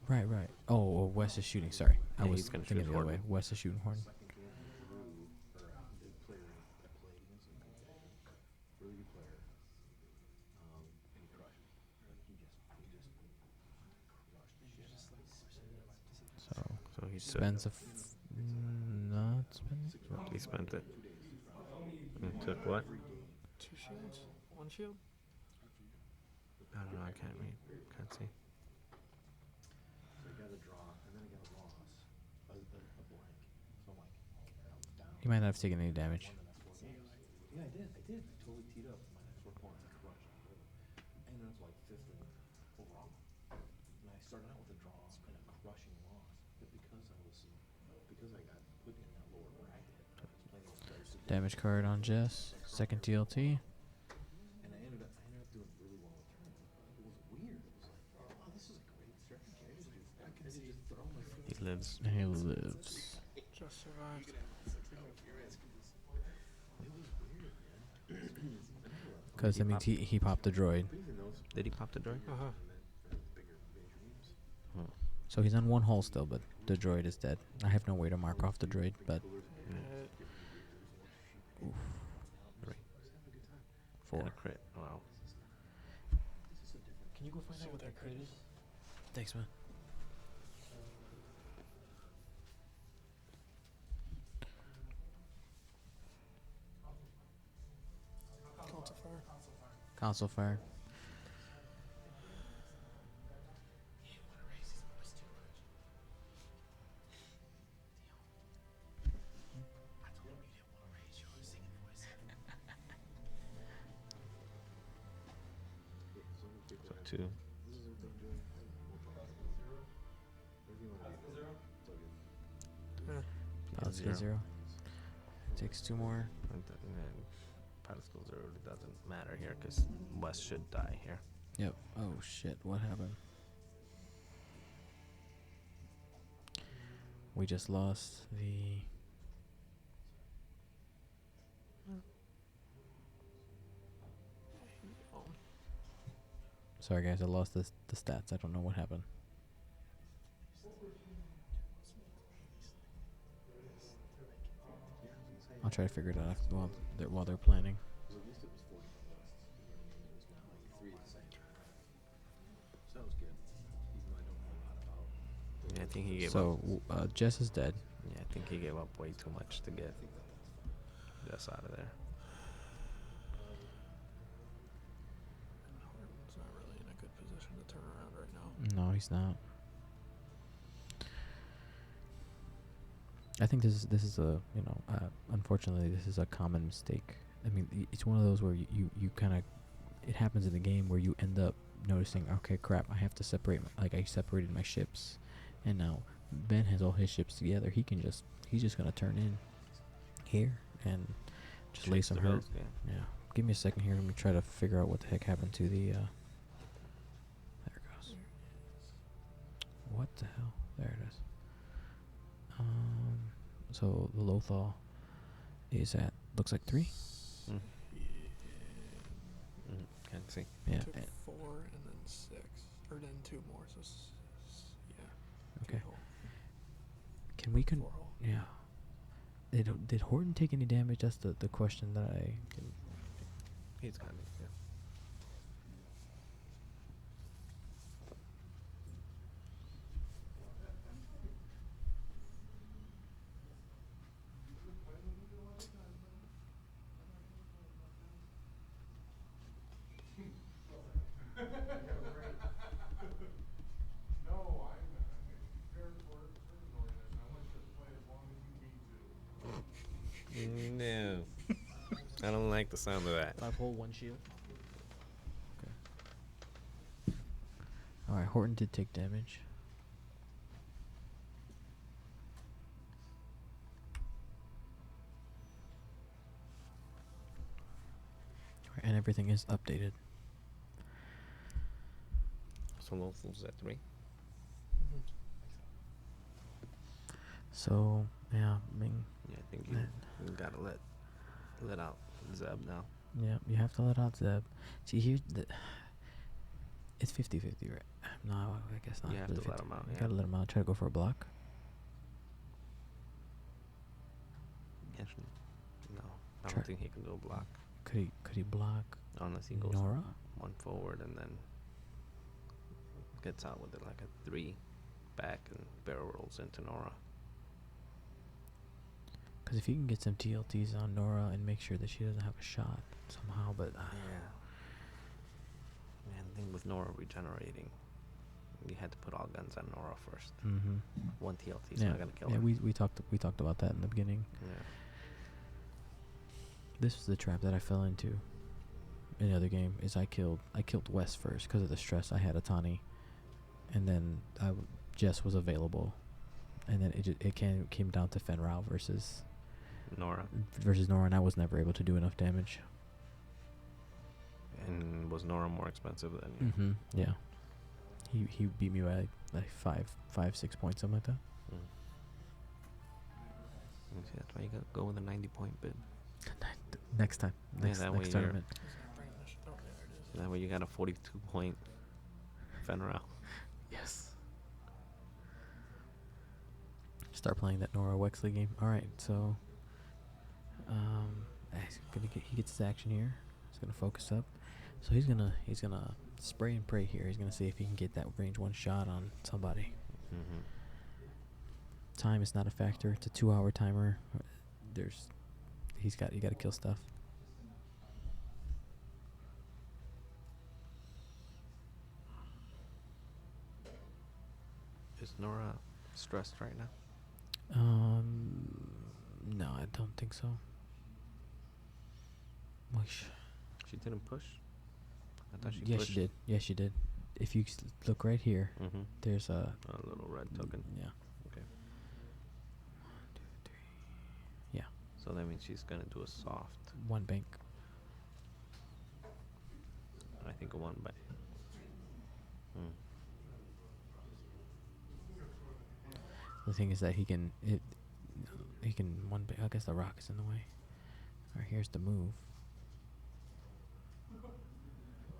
Right. Oh, Wes is shooting. Sorry, I Yeah, was he's gonna thinking shoot the other way. Horton. Wes is shooting Horton. Really good player. And he crushed. He just So So he spends not spending. He spent it. And took what? 2 shields? 1 shield? I don't know. I can't read. Can't see. So I got a draw, and then I got a loss, a blank. So I'm like, I was down. You might not have taken any damage. Won the next 4 games. Yeah, I did. I totally teed up for my next 4 points. I crushed. I ended up like 5th in overall. And I started out with a draw and a crushing loss. But because I got put in that lower bracket, I was playing those dice again. Damage card on Jess. Second TLT. And I ended up doing really well in the tournament. It was weird. It was like, oh, wow, this is a great strategy. I could just throw my He lives. And he lives. Just survived. It was weird, man. Because, I mean, he popped the droid. Did he pop the droid? Uh-huh. Oh. So he's on 1 hull still, but the droid is dead. I have no way to mark off the droid, but Uh, 4. And a crit. Wow. can you go find out what that crit is? Thanks, man. Console fire. Console fire. So 2. Pause get 0. Takes 2 more. And particle 0 doesn't matter here because West should die here. Yep. Oh, shit. What happened? We just lost the... Sorry, guys. I lost the stats. I don't know what happened. I'll try to figure it out while they're planning. At least it was 40 lists. It was not like 3 at the same time. So that was good. Even though I don't know a lot about. Yeah, I think he gave up. So, Jess is dead. Yeah, I think he gave up way too much to get Jess out of there. He's not really in a good position to turn around right now. No, he's not. I think this is a, unfortunately, this is a common mistake. I mean, it's one of those where you kind of, it happens in the game where you end up noticing, okay, crap, I have to separate, I separated my ships, and now Ben has all his ships together. He's just going to turn in here and just lay Chase some the hurt. bills, yeah. Yeah. Give me a second here. Let me try to figure out what the heck happened to the, there it goes. What the hell? There it is. So the Lothal is at, looks like 3. Mm. Can't see. Yeah. Took and- 4 and then 6. Or then 2 more, so yeah. Okay. 2 whole. Can we 4 whole. yeah. Did Horton take any damage? That's the question that I can. He's got it. Yeah. No, I'm prepared for tournament oriented. I want you to play as long as you need to. No. I don't like the sound of that. 5 hole, 1 shield. Okay. Alright, Horton did take damage. Alright, and everything is updated. So Lothal's at 3. So, yeah, Ming. Yeah, I think Yeah. you gotta let out Zeb now. Yeah, you have to let out Zeb. See, here's the... It's 50-50, right? No, I guess not. You have Is it to let 50? him out, You yeah. gotta let him out. Try to go for a block. Actually, no. I Try- don't think he can go block. Could he block Unless he goes Nora? 1 forward and then gets out with it like a 3 back and barrel rolls into Nora. Because if you can get some TLTs on Nora and make sure that she doesn't have a shot somehow, but Yeah. Man, I think with Nora regenerating, you had to put all guns on Nora first. Mm-hmm. One TLT's Yeah, not gonna kill yeah. her. We talked about that in the beginning. Yeah. This was the trap that I fell into in the other game. Is I killed Wes first because of the stress I had a Tani, and then Jess was available, and then it came down to Fenrau versus Nora. Nora, and I was never able to do enough damage. And was Nora more expensive than you? Mm-hmm. Yeah. He beat me by like 5-6 points, something like that. Mm. See, that's why you gotta go with a 90-point bid. Next time, next that way next you're- tournament. That way you got a 42-point Fenrau. Yes. Start playing that Nora Wexley game. All right, so he gets his action here. He's gonna focus up. So he's gonna spray and pray here. He's gonna see if he can get that range one shot on somebody. Mm-hmm. Time is not a factor. It's a 2-hour timer. You gotta kill stuff. Is Nora stressed right now? No, I don't think so. She didn't push? I thought she Yes, pushed. she did. Yes, she did. If you look right here, Mm-hmm. there's a A little red token. Yeah. Okay. 1, 2, 3. Yeah, So that means she's gonna do a soft. one bank. I think a one by. The thing is that he can one bank. I guess the rock is in the way. All right, here's the move.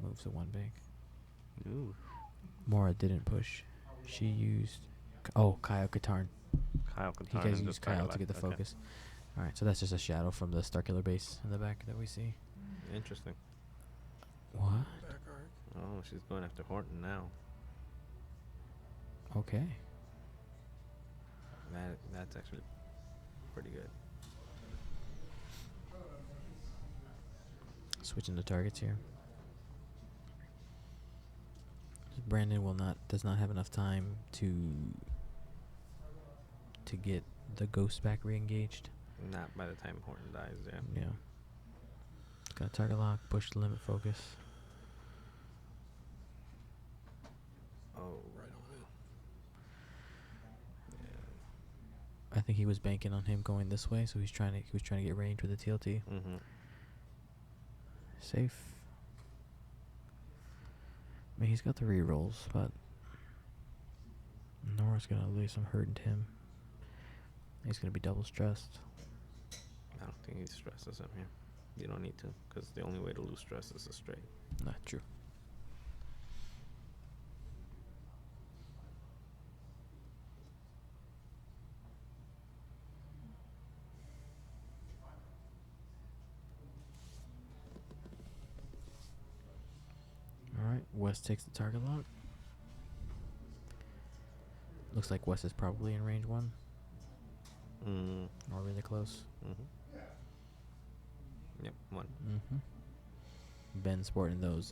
Moves to one bank. Ooh. Mora didn't push. She used Kyle Katarn. Kyle He Katarn guys and used just Kyle Kyle to get the okay. focus. All right, so that's just a shadow from the Starkiller base in the back that we see. Interesting. What? Back arc. Oh, she's going after Horton now. Okay. That's actually pretty good. Switching the targets here. Brandon does not have enough time to get the ghost back re-engaged. Not by the time Horton dies, yeah. Yeah. It's got target lock, push the limit focus. Oh. Right on it. Yeah. I think he was banking on him going this way, so he was trying to get range with the TLT. Mm-hmm. Safe. I mean, he's got the rerolls, but Nora's gonna lose some hurt into him. He's gonna be double stressed. I don't think he stresses him here. You don't need to, because the only way to lose stress is a straight. Not true. Alright, West takes the target lock. Looks like West is probably in range 1. Mm. Or really close. Mm-hmm. Yep, one. Mm-hmm. Ben sporting those,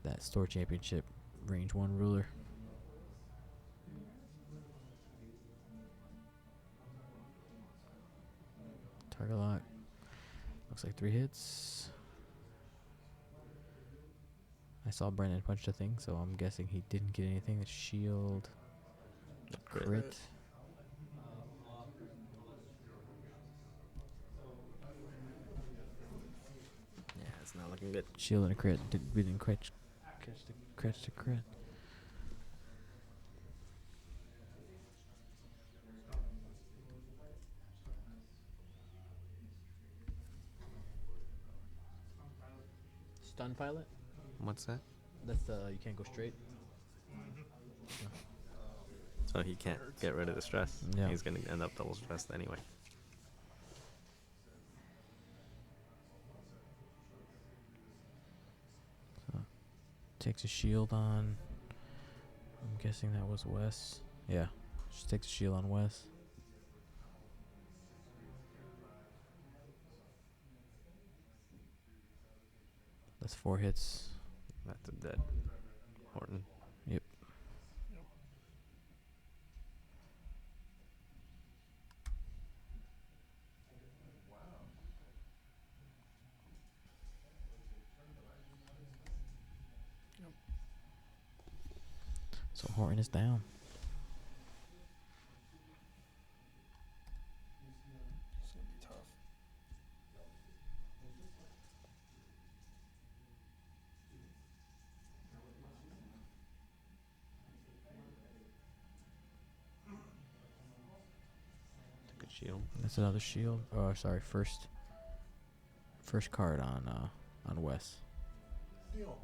that store championship range 1 ruler. Target lock. Looks like 3 hits. I saw Brandon punch the thing, so I'm guessing he didn't get anything. The shield. Crit. Yeah, it's not looking good. Shield and a crit. We didn't catch the crit. Stun pilot? What's that? That's the you can't go straight. So he can't get rid of the stress. Yeah. He's going to end up double stressed anyway. So takes a shield on. I'm guessing that was Wes. Yeah. Just takes a shield on Wes. That's 4 hits. That's a dead Horton. Yep. Yep. So Horton is down. It's gonna be tough. Took a shield. That's another shield. Oh, sorry, first card on Wes. Neil,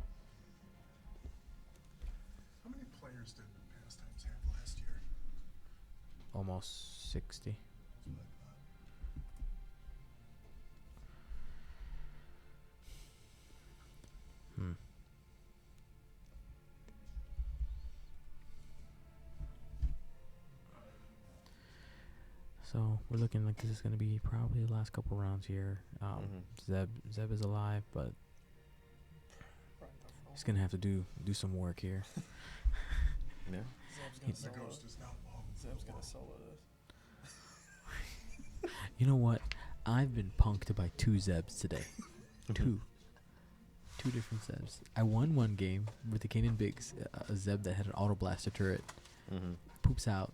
how many players did Pastimes have last year? Almost 60. That's what I thought. Hmm. So we're looking like this is going to be probably the last couple rounds here. Zeb is alive, but he's going to have to do some work here. Yeah. Zeb's The gonna ghost solo. is not long. Zeb's gonna solo this. You know what? I've been punked by 2 Zebs today. 2 different Zebs. I won one game with the Canaan Bigs, a Zeb that had an auto blaster turret. Mm-hmm. Poops out.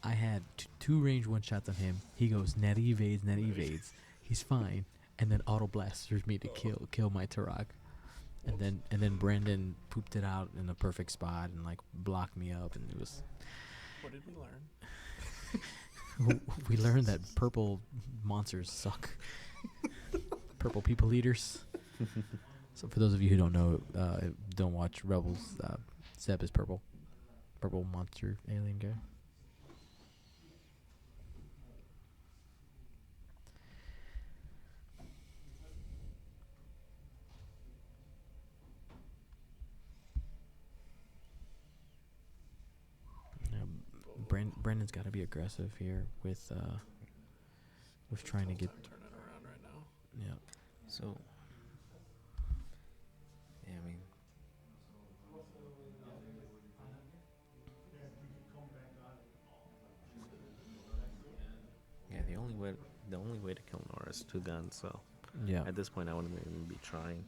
I had 2 range 1 shots on him. He goes net evades. He's fine, and then auto blasters me to kill my Turok. And then Brandon pooped it out in a perfect spot and like blocked me up, and it was. What did we learn? We learned that purple monsters suck. Purple people eaters. So for those of you who don't know, don't watch Rebels, Zeb is purple. Purple monster alien guy. Brandon's got to be aggressive here with trying to get. Turn it around right now. Yeah. So, yeah, I mean, yeah, the only way to kill Nora is 2 guns. So Yeah. at this point, I wouldn't even be trying.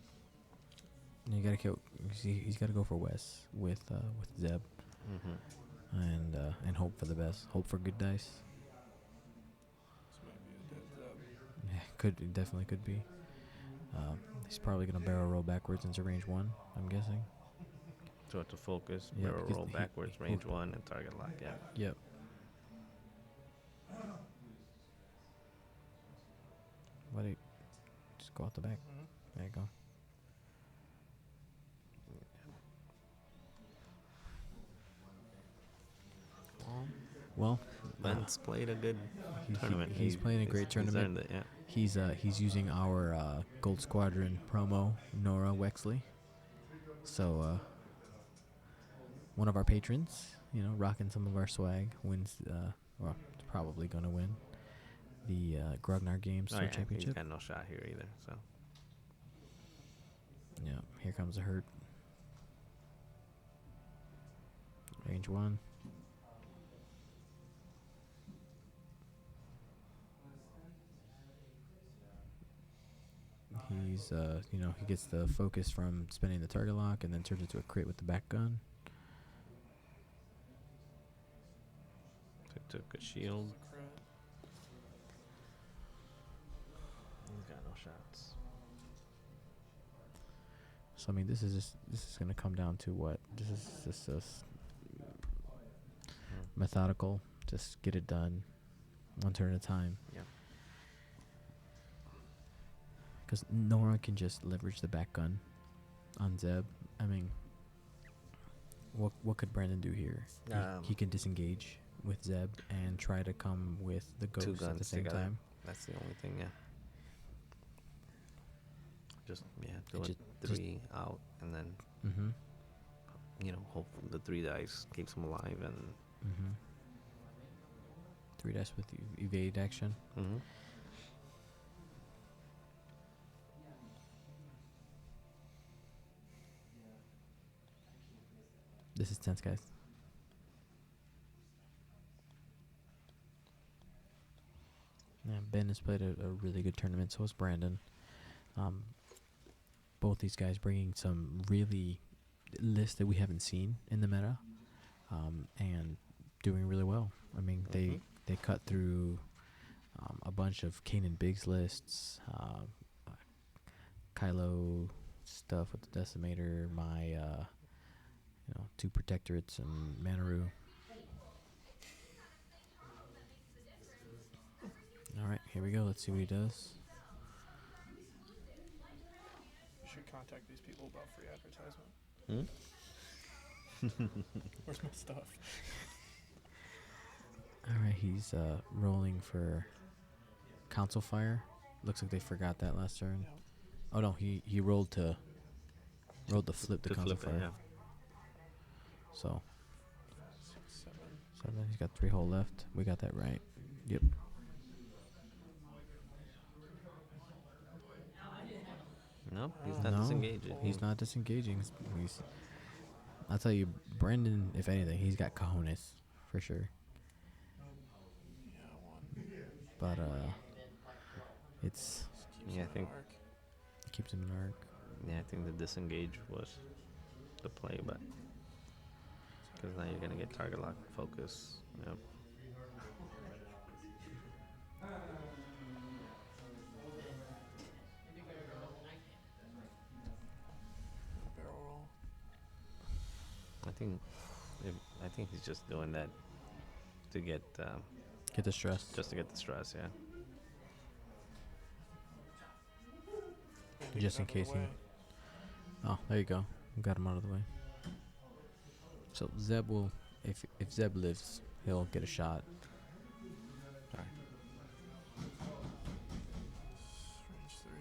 You gotta kill. He's got to go for Wes with Zeb Mm-hmm. and hope for the best. Hope for good dice. This might be a dead Zeb. Yeah, definitely could be. He's probably gonna barrel roll backwards into range 1. I'm guessing. So to focus, Yeah, barrel because roll he backwards, range 1, and target lock. Yeah. Yep. Why do you just go out the back? Mhm. There you go. Well, Ben's played a good tournament. he's playing a great tournament. He's earned it, yeah. He's using our Gold Squadron promo, Nora Wexley. So one of our patrons, rocking some of our swag, wins. Well, probably gonna win the Grognard Games Oh, yeah. He's Championship. got no shot here either. So Yeah, here comes the hurt. Range 1. He's, he gets the focus from spinning the target lock and then turns it to a crit with the back gun. took a shield. Crit. He's got no shots. So, I mean, this is going to come down to what? This is just methodical. Just get it done. One turn at a time. Yeah. Because Nora can just leverage the back gun on Zeb. I mean, what could Brandon do here? He can disengage with Zeb and try to come with the ghost 2 at the guns same together. time. That's the only thing, yeah. Just, do It it just 3 out, and then, Mm-hmm. hope the 3 dice keeps him alive, and... Mm-hmm. 3 dice with evade action. Mm-hmm. This is tense, guys. Yeah, Ben has played a really good tournament. So has Brandon. Both these guys bringing some really lists that we haven't seen in the meta, and doing really well. I mean, they cut through a bunch of Kanan Biggs lists, Kylo stuff with the Decimator, my 2 Protectorates and Manaru. All right, here we go. Let's see what he does. You should contact these people about free advertisement. Where's my stuff? All right, he's rolling for Council Fire. Looks like they forgot that last turn. Yep. Oh no, he rolled to flip the Council Fire. Yeah. So 6, 7. 7. He's got 3 hole left. We got that right. Yep. No, he's not No, disengaging. he's not disengaging. I'll tell you, Brendan, if anything, he's got cojones for sure. Yeah, 1. But it's Yeah, I think. keeps him in arc. Yeah, I think the disengage was the play, but because now you're gonna get target lock focus. Yep. Barrel roll. I think he's just doing that to get Get the stress. just to get the stress. Yeah. And to Just get in out of the case he- way. Oh, there you go. We got him out of the way. So Zeb will, if Zeb lives, he'll get a shot. Range 3.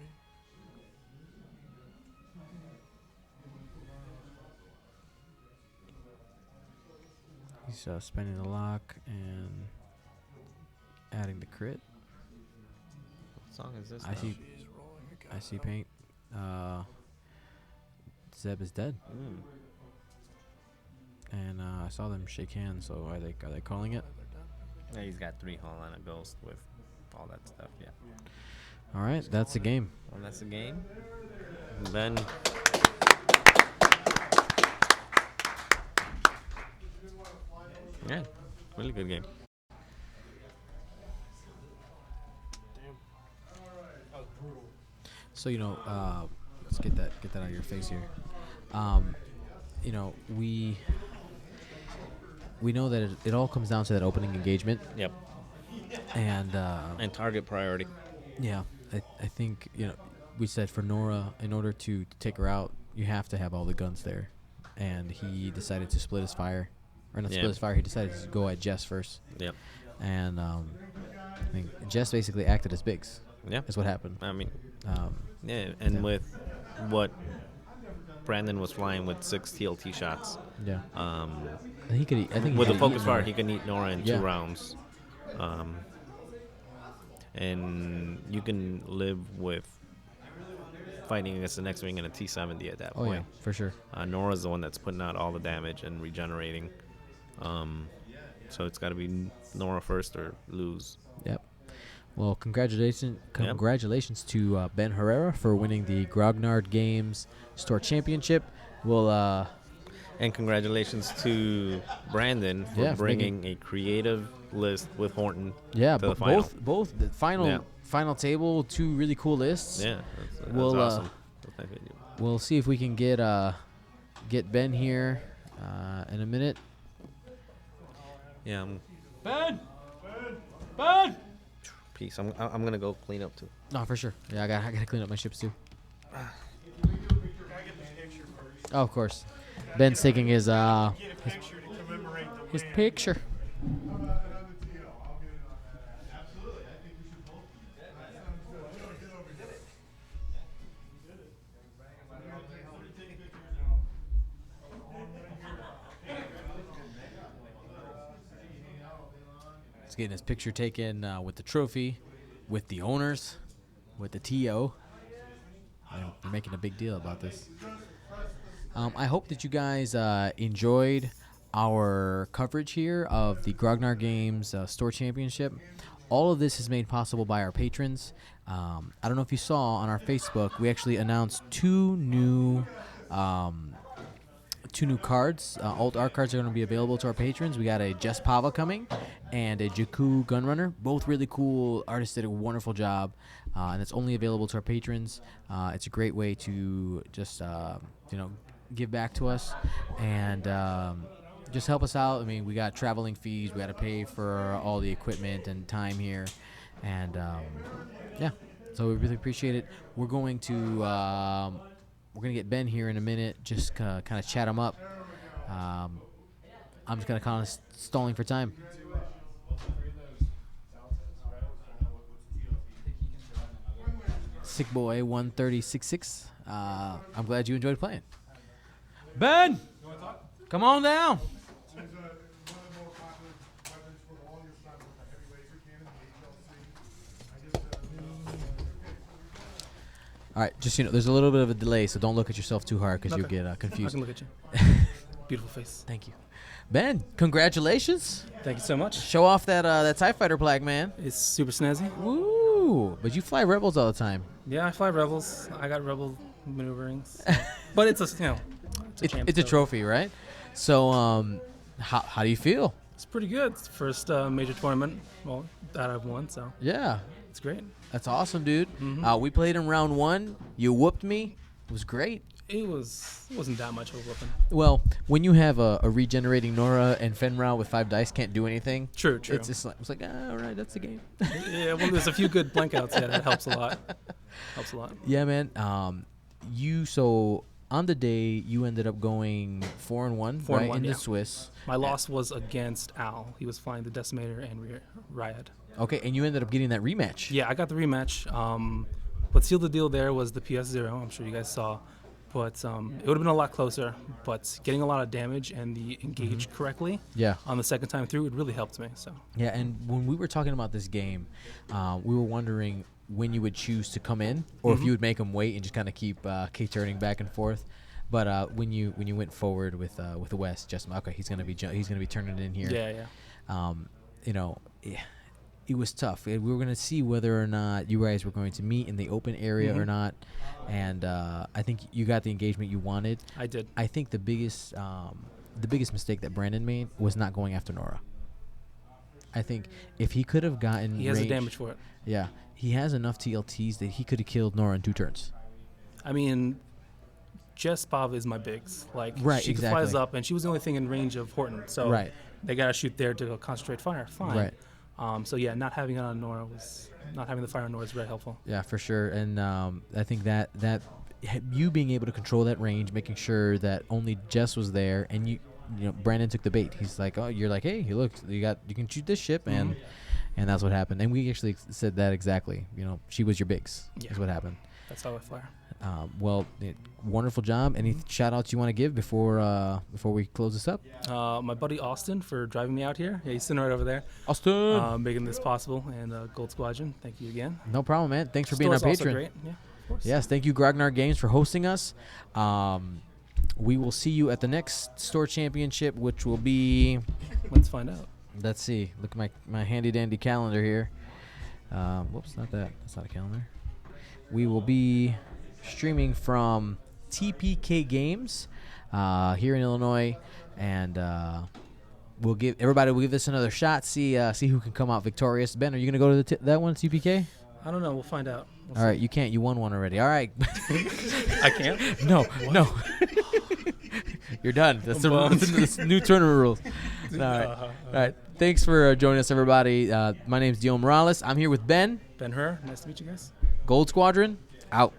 He's spending the lock and adding the crit. What song is this? I now? see- She's rolling again. I see paint. Zeb is dead, Mm. and I saw them shake hands. So are they calling it? They're done. Yeah, he's got 3 hull and a ghost with all that stuff. Yeah. All right, that's the game. Well, that's the game. Ben. Yeah, really good game. Damn. That was brutal. So let's get that out of your face here. We know that it all comes down to that opening engagement, Yep. and And target priority. yeah, I think we said for Nora, in order to take her out, you have to have all the guns there, and he decided to split his fire, or not Yeah. split his fire. He decided to go at Jess first, Yep. and I think Jess basically acted as Biggs. Yeah. Is what happened. I mean, Um, yeah, and Yeah. with what Brandon was flying with 6 TLT shots. yeah, Um, I think he with a could focus eat fire, Nora. he can eat Nora in Yeah. 2 rounds. And you can live with fighting against the next wing in a T70 at that Oh yeah, point. for sure. Nora's the one that's putting out all the damage and regenerating. So it's got to be Nora first or lose. Yep. Well, congratulations to Ben Herrera for winning the Grognard Games Store Championship. We'll And congratulations to Brandon for Yeah, for bringing a creative list with Horton yeah, to the final. both the final Yeah. final table, 2 really cool lists. Yeah, that's We'll, awesome. That's nice of you. We'll see if we can get Ben here in a minute. Yeah, Ben! Ben! peace. I'm gonna go clean up too. No, for sure. Yeah, I gotta clean up my ships too. Can I get this picture first? Oh, of course. Ben's taking his Get a picture to commemorate the his win. picture. He's getting his picture taken with the trophy, with the owners, with the TO. They're making a big deal about this. I hope that you guys enjoyed our coverage here of the Grognard Games Store Championship. All of this is made possible by our patrons. I don't know if you saw on our Facebook, we actually announced two new cards. Alt art cards are going to be available to our patrons. We got a Jess Pava coming and a Jakku Gunrunner. Both really cool. Artists did a wonderful job, and it's only available to our patrons. It's a great way to just give back to us and just help us out. I mean, we got traveling fees. We got to pay for all the equipment and time here, and yeah. So we really appreciate it. We're going to get Ben here in a minute, just kind of chat him up. I'm just kind of stalling for time. Sick boy 130.66. I'm glad you enjoyed playing. Ben, come on down. It's one of the more popular weapons for the longest time with the heavy laser cannon, the HLC. All right, just there's a little bit of a delay, so don't look at yourself too hard because you'll get I confused. can look at you. Beautiful face. Thank you, Ben. Congratulations. Thank you so much. Show off that TIE Fighter plaque, man. It's super snazzy. Woo! But you fly Rebels all the time. Yeah, I fly Rebels. I got Rebel maneuverings. But it's a It's a trophy, right? So, how do you feel? It's pretty good. It's the first major tournament, that I've won, so Yeah, it's great. that's awesome, dude. Mhm. We played in round 1. You whooped me. It was great. It wasn't that much of a whooping. Well, when you have a regenerating Nora and Fenrir with 5 dice can't do anything. True. It's just like, all right, that's the game. Yeah, well, there's a few good blank outs. Yeah, that helps a lot. Yeah, man. So on the day you ended up going 4-1, 4 and right, 1, in yeah. the Swiss. My loss was against Al. He was flying the Decimator and Riot. Okay, and you ended up getting that rematch. Yeah, I got the rematch. What sealed the deal there was the PS0. I'm sure you guys saw. But it would have been a lot closer. But getting a lot of damage and the engage correctly Yeah. on the second time through, it really helped me. So Yeah, and when we were talking about this game, we were wondering when you would choose to come in, or if you would make him wait and just kind of keep K-turning back and forth. But when you went forward with the West, just okay, he's gonna be turning it in here. Yeah. It was tough. We were gonna see whether or not you guys were going to meet in the open area or not, and I think you got the engagement you wanted. I did. I think the biggest mistake that Brandon made was not going after Nora. I think if he could have gotten He has the range- damage for it. Yeah, he has enough TLTs that he could have killed Nora in 2 turns. I mean, Jess Bob is my bigs. Like, Right, she exactly. flies up, and she was the only thing in range of Horton. So Right. they got to shoot there to concentrate fire. Fine. Right. So, yeah, not having the fire on Nora is very helpful. Yeah, for sure. And I think that you being able to control that range, making sure that only Jess was there, and Brandon took the bait. He's like, oh, you're like, hey, look, you can shoot this ship, and that's what happened. And we actually said that exactly. She was your bigs. Yeah. Is what happened. That's how I fly. Wonderful job. Any shout outs you want to give before we close this up? My buddy Austin for driving me out here. Yeah, he's sitting right over there. Austin. Making this possible. And Gold Squadron, thank you again. No problem, man. Thanks for being our Store's also patron. great. Yeah, of course. Yes, thank you, Grognard Games, for hosting us. We will see you at the next store championship, which will be. Let's find out. Let's see. Look at my handy dandy calendar here. Whoops, not that. That's not a calendar. We will be streaming from TPK Games here in Illinois, and we'll give this another shot. See who can come out victorious. Ben, are you gonna go to that one, TPK? I don't know. We'll find out. All right, you can't. You won one already. All right. I can't? No. You're done. That's the new tournament rules. All right. All right. Thanks for joining us, everybody. My name's Dio Morales. I'm here with Ben. Ben Herrera. Nice to meet you guys. Gold Squadron, out.